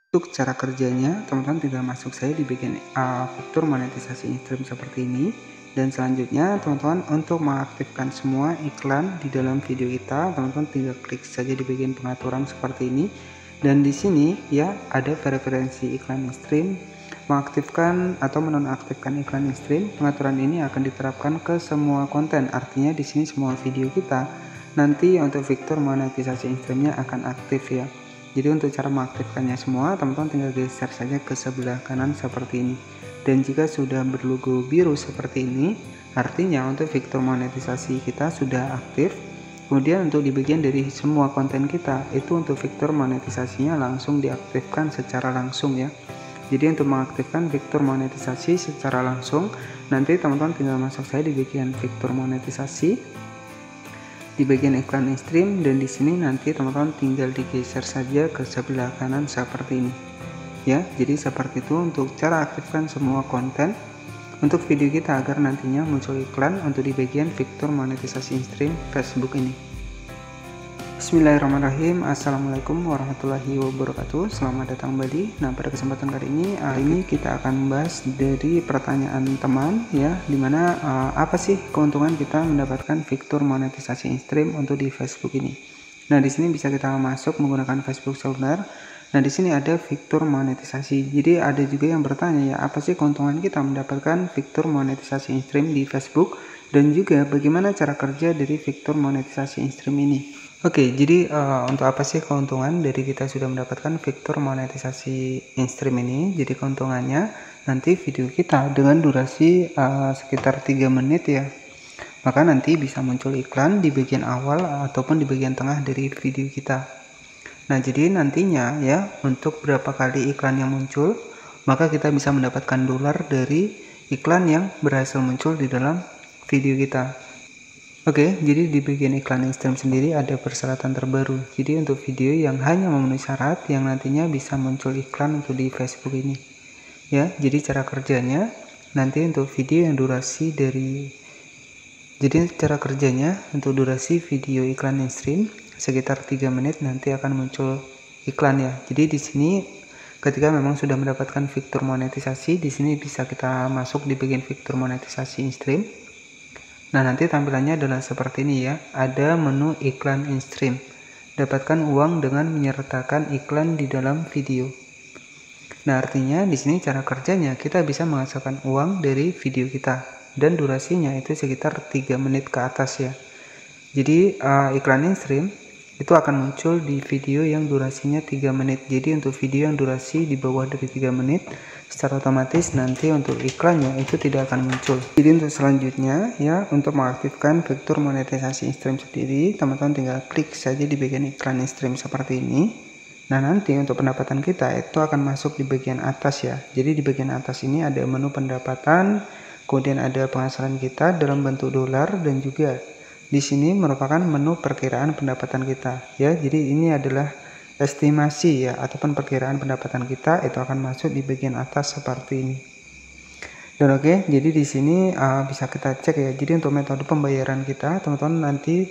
Untuk cara kerjanya, teman-teman tinggal masuk saja di bagian fitur monetisasi in-stream seperti ini. Dan selanjutnya, teman-teman untuk mengaktifkan semua iklan di dalam video kita, teman-teman tinggal klik saja di bagian pengaturan seperti ini. Dan di sini ya ada preferensi iklan in-stream, mengaktifkan atau menonaktifkan iklan in-stream. Pengaturan ini akan diterapkan ke semua konten. Artinya di sini semua video kita nanti untuk fitur monetisasi in-streamnya akan aktif ya. Jadi untuk cara mengaktifkannya semua, teman-teman tinggal geser saja ke sebelah kanan seperti ini. Dan jika sudah berlogo biru seperti ini, artinya untuk fitur monetisasi kita sudah aktif. Kemudian untuk di bagian dari semua konten kita, itu untuk fitur monetisasinya langsung diaktifkan secara langsung ya. Jadi untuk mengaktifkan fitur monetisasi secara langsung, nanti teman-teman tinggal masuk saja di bagian fitur monetisasi, di bagian iklan in-stream, dan di sini nanti teman-teman tinggal digeser saja ke sebelah kanan seperti ini ya. Jadi seperti itu untuk cara aktifkan semua konten untuk video kita agar nantinya muncul iklan untuk di bagian fitur monetisasi in-stream Facebook ini. Bismillahirrahmanirrahim. Assalamualaikum warahmatullahi wabarakatuh. Selamat datang kembali. Nah, pada kesempatan kali ini kita akan membahas dari pertanyaan teman ya, dimana apa sih keuntungan kita mendapatkan fitur monetisasi in-stream untuk di Facebook ini. Nah, di sini bisa kita masuk menggunakan Facebook seluler. Nah, di sini ada fitur monetisasi. Jadi ada juga yang bertanya ya, apa sih keuntungan kita mendapatkan fitur monetisasi in-stream di Facebook, dan juga bagaimana cara kerja dari fitur monetisasi in-stream ini. Oke, jadi untuk apa sih keuntungan dari kita sudah mendapatkan fitur monetisasi in-stream ini? Jadi keuntungannya nanti video kita dengan durasi sekitar 3 menit ya, maka nanti bisa muncul iklan di bagian awal ataupun di bagian tengah dari video kita. Nah, jadi nantinya ya untuk berapa kali iklan yang muncul, maka kita bisa mendapatkan dolar dari iklan yang berhasil muncul di dalam video kita. Oke, jadi di bagian iklan in-stream sendiri ada persyaratan terbaru. Jadi untuk video yang hanya memenuhi syarat yang nantinya bisa muncul iklan untuk di Facebook ini. Ya, jadi cara kerjanya nanti untuk video yang durasi cara kerjanya untuk durasi video iklan in-stream sekitar 3 menit nanti akan muncul iklan ya. Jadi di sini ketika memang sudah mendapatkan fitur monetisasi, di sini bisa kita masuk di bagian fitur monetisasi in-stream. Nah, nanti tampilannya adalah seperti ini ya. Ada menu iklan in-stream. Dapatkan uang dengan menyertakan iklan di dalam video. Nah, artinya di sini cara kerjanya kita bisa menghasilkan uang dari video kita, dan durasinya itu sekitar 3 menit ke atas ya. Jadi iklan in-stream itu akan muncul di video yang durasinya 3 menit. Jadi untuk video yang durasi di bawah dari 3 menit, secara otomatis nanti untuk iklannya itu tidak akan muncul. Jadi untuk selanjutnya ya, untuk mengaktifkan fitur monetisasi in-stream sendiri, teman-teman tinggal klik saja di bagian iklan in-stream seperti ini. Nah, nanti untuk pendapatan kita itu akan masuk di bagian atas ya. Jadi di bagian atas ini ada menu pendapatan, kemudian ada penghasilan kita dalam bentuk dolar, dan juga di sini merupakan menu perkiraan pendapatan kita ya. Jadi ini adalah estimasi ya, ataupun perkiraan pendapatan kita itu akan masuk di bagian atas seperti ini. Dan oke, jadi di sini bisa kita cek ya. Jadi untuk metode pembayaran kita, teman-teman nanti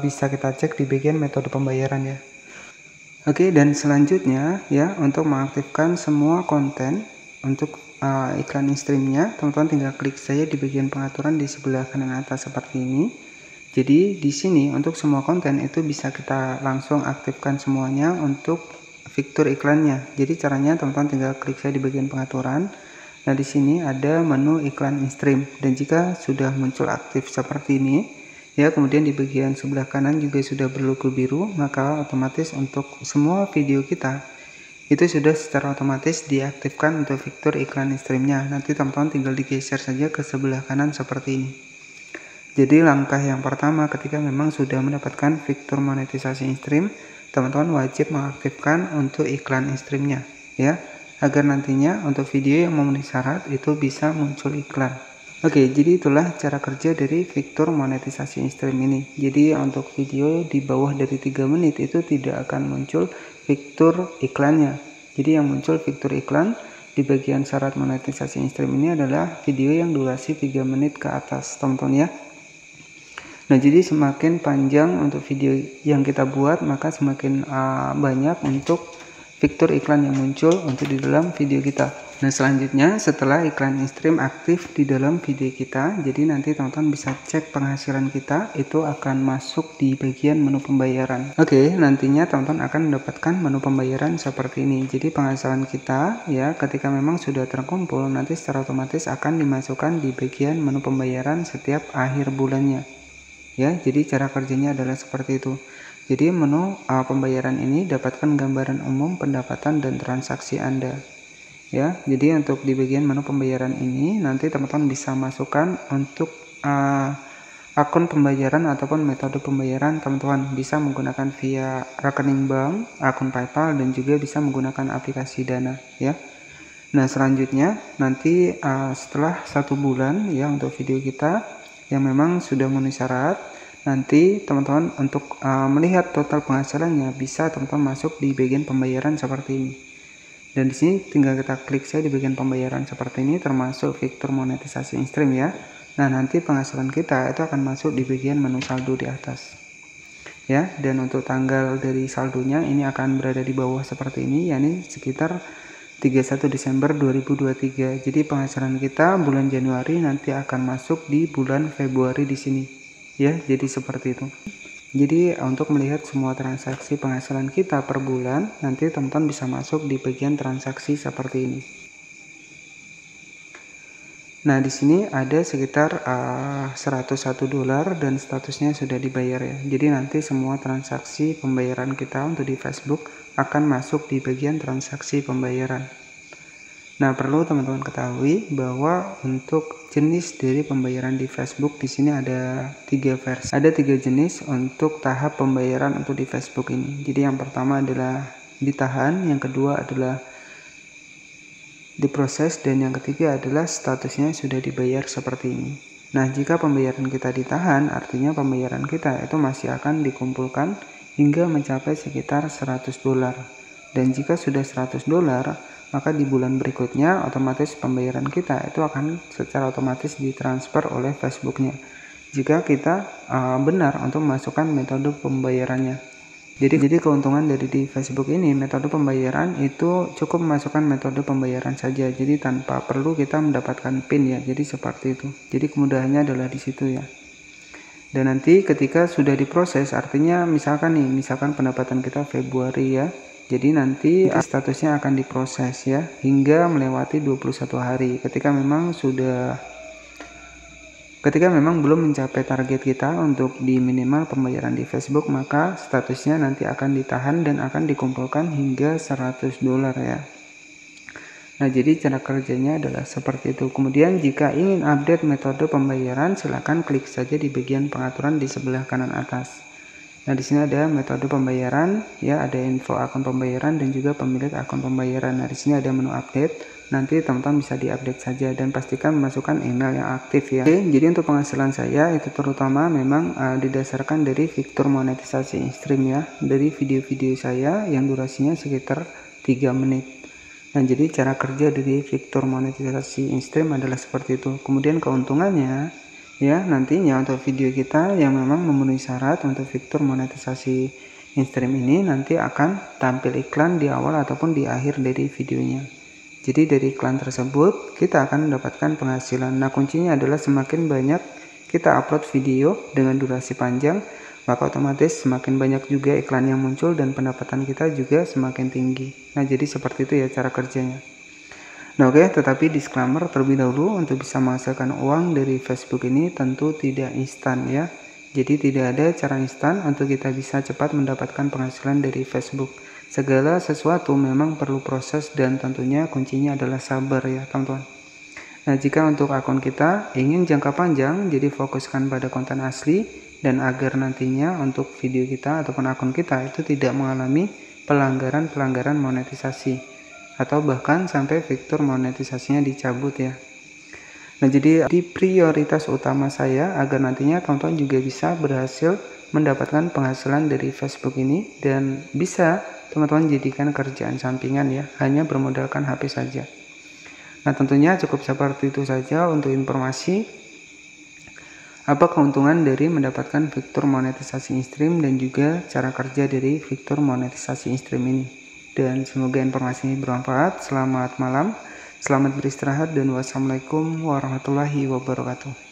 bisa kita cek di bagian metode pembayaran ya. Oke, dan selanjutnya ya, untuk mengaktifkan semua konten untuk iklan in-streamnya, teman-teman tinggal klik saja di bagian pengaturan di sebelah kanan atas seperti ini. Jadi di sini untuk semua konten itu bisa kita langsung aktifkan semuanya untuk fitur iklannya. Jadi caranya teman-teman tinggal klik saja di bagian pengaturan. Nah, di sini ada menu iklan in-stream, dan jika sudah muncul aktif seperti ini ya, kemudian di bagian sebelah kanan juga sudah berlogo biru, maka otomatis untuk semua video kita itu sudah secara otomatis diaktifkan untuk fitur iklan in-streamnya. Nanti teman-teman tinggal digeser saja ke sebelah kanan seperti ini. Jadi langkah yang pertama ketika memang sudah mendapatkan fitur monetisasi in-stream, teman-teman wajib mengaktifkan untuk iklan in-streamnya ya, agar nantinya untuk video yang memenuhi syarat itu bisa muncul iklan. Oke, jadi itulah cara kerja dari fitur monetisasi in-stream ini. Jadi untuk video di bawah dari 3 menit itu tidak akan muncul fitur iklannya. Jadi yang muncul fitur iklan di bagian syarat monetisasi in-stream ini adalah video yang durasi 3 menit ke atas, teman-teman ya. Nah, jadi semakin panjang untuk video yang kita buat, maka semakin banyak untuk fitur iklan yang muncul untuk di dalam video kita. Nah, selanjutnya setelah iklan in-stream aktif di dalam video kita, jadi nanti teman-teman bisa cek penghasilan kita itu akan masuk di bagian menu pembayaran. Oke, nantinya teman-teman akan mendapatkan menu pembayaran seperti ini. Jadi penghasilan kita ya ketika memang sudah terkumpul, nanti secara otomatis akan dimasukkan di bagian menu pembayaran setiap akhir bulannya. Ya, jadi cara kerjanya adalah seperti itu. Jadi menu pembayaran ini dapatkan gambaran umum pendapatan dan transaksi Anda. Ya, jadi untuk di bagian menu pembayaran ini nanti teman-teman bisa masukkan untuk akun pembayaran ataupun metode pembayaran. Teman-teman bisa menggunakan via rekening bank, akun PayPal, dan juga bisa menggunakan aplikasi Dana ya. Nah, selanjutnya nanti setelah 1 bulan ya untuk video kita yang memang sudah memenuhi syarat, nanti teman-teman untuk melihat total penghasilannya bisa teman-teman masuk di bagian pembayaran seperti ini. Dan di sini tinggal kita klik saja di bagian pembayaran seperti ini, termasuk fitur monetisasi in-stream ya. Nah, nanti penghasilan kita itu akan masuk di bagian menu saldo di atas. Ya, dan untuk tanggal dari saldonya ini akan berada di bawah seperti ini, yakni sekitar 31 Desember 2023. Jadi penghasilan kita bulan Januari nanti akan masuk di bulan Februari di sini. Ya, jadi seperti itu. Jadi untuk melihat semua transaksi penghasilan kita per bulan, nanti teman-teman bisa masuk di bagian transaksi seperti ini. Nah, di sini ada sekitar $101 dan statusnya sudah dibayar ya. Jadi nanti semua transaksi pembayaran kita untuk di Facebook akan masuk di bagian transaksi pembayaran. Nah, perlu teman-teman ketahui bahwa untuk jenis dari pembayaran di Facebook di sini ada 3 versi. Ada 3 jenis untuk tahap pembayaran untuk di Facebook ini. Jadi yang pertama adalah ditahan, yang kedua adalah diproses, dan yang ketiga adalah statusnya sudah dibayar seperti ini. Nah, jika pembayaran kita ditahan, artinya pembayaran kita itu masih akan dikumpulkan hingga mencapai sekitar $100. Dan jika sudah $100, maka di bulan berikutnya otomatis pembayaran kita itu akan secara otomatis ditransfer oleh Facebooknya jika kita benar untuk memasukkan metode pembayarannya. Jadi keuntungan dari di Facebook ini, metode pembayaran itu cukup memasukkan metode pembayaran saja, jadi tanpa perlu kita mendapatkan PIN ya. Jadi seperti itu. Jadi kemudahannya adalah di situ ya. Dan nanti ketika sudah diproses, artinya misalkan pendapatan kita Februari ya. Jadi nanti statusnya akan diproses ya hingga melewati 21 hari. Ketika memang belum mencapai target kita untuk di minimal pembayaran di Facebook, maka statusnya nanti akan ditahan dan akan dikumpulkan hingga $100 ya. Nah, jadi cara kerjanya adalah seperti itu. Kemudian jika ingin update metode pembayaran, silakan klik saja di bagian pengaturan di sebelah kanan atas. Nah, di sini ada metode pembayaran, ya, ada info akun pembayaran dan juga pemilik akun pembayaran. Nah, di sini ada menu update. Nanti teman-teman bisa diupdate saja dan pastikan memasukkan email yang aktif ya. Oke, jadi untuk penghasilan saya itu terutama memang didasarkan dari fitur monetisasi in-stream ya, dari video-video saya yang durasinya sekitar 3 menit. Nah, jadi cara kerja dari fitur monetisasi in-stream adalah seperti itu. Kemudian keuntungannya ya, nantinya untuk video kita yang memang memenuhi syarat untuk fitur monetisasi in-stream ini nanti akan tampil iklan di awal ataupun di akhir dari videonya. Jadi dari iklan tersebut kita akan mendapatkan penghasilan. Nah, kuncinya adalah semakin banyak kita upload video dengan durasi panjang, maka otomatis semakin banyak juga iklan yang muncul dan pendapatan kita juga semakin tinggi. Nah, jadi seperti itu ya cara kerjanya. Nah, oke, tetapi disclaimer terlebih dahulu, untuk bisa menghasilkan uang dari Facebook ini tentu tidak instan ya. Jadi tidak ada cara instan untuk kita bisa cepat mendapatkan penghasilan dari Facebook. Segala sesuatu memang perlu proses dan tentunya kuncinya adalah sabar ya teman-teman. Nah, jika untuk akun kita ingin jangka panjang, jadi fokuskan pada konten asli dan agar nantinya untuk video kita ataupun akun kita itu tidak mengalami pelanggaran monetisasi atau bahkan sampai fitur monetisasinya dicabut ya. Nah, jadi di prioritas utama saya agar nantinya teman-teman juga bisa berhasil mendapatkan penghasilan dari Facebook ini dan bisa teman-teman jadikan kerjaan sampingan ya, hanya bermodalkan HP saja. Nah, tentunya cukup seperti itu saja untuk informasi apa keuntungan dari mendapatkan fitur monetisasi in-stream dan juga cara kerja dari fitur monetisasi in-stream ini. dan semoga informasi ini bermanfaat. Selamat malam, selamat beristirahat, dan wassalamualaikum warahmatullahi wabarakatuh.